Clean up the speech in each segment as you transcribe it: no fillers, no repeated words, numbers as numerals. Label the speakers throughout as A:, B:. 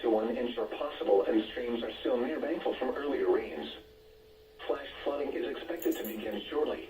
A: to 1 inch are possible, and streams are still near bankful from earlier rains. Flash flooding is expected to begin shortly.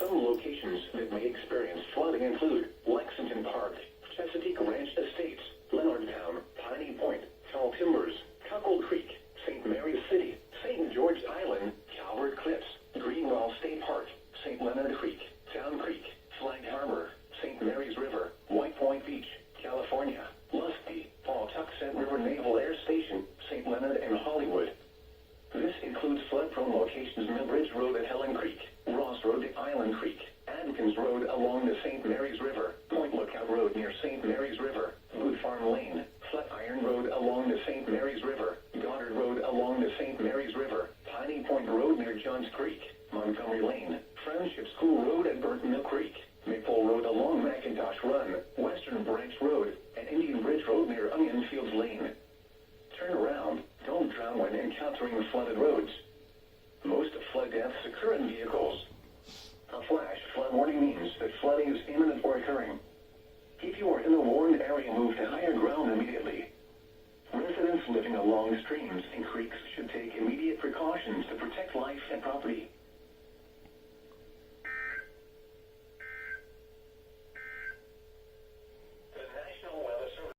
A: Some locations that may experience flooding include Lexington Park, Chesapeake Ranch Estates, Leonardtown, Piney Point, Tall Timbers, Cuckold Creek, St. Mary's City, St. George Island, Calvert Cliffs, Greenwell State Park, St. Leonard Creek, Town Creek, Flag Harbor, St. Mary's River, White Point Beach, California, Lusty, Pawtuxet River Naval Air Station, St. Leonard, and Hollywood. This includes flood-prone locations Mill Bridge Road at Helen Creek, Ross Road to Island Creek, Adkins Road along the St. Mary's River, Point Lookout Road near St. Mary's River, Wood Farm Lane, Flatiron Road along the St. Mary's River, Goddard Road along the St. Mary's River, Piney Point Road near Johns Creek, Montgomery Lane, Friendship School Road at Burton Mill Creek, Maple Road along McIntosh Run, Western Branch Road, and Indian Bridge Road near Onion Fields Lane. Turn around. Don't drown when encountering flooded roads. Most flood deaths occur in vehicles. A flash flood warning means that flooding is imminent or occurring. If you are in a warned area, move to higher ground immediately. Residents living along streams and creeks should take immediate precautions to protect life and property.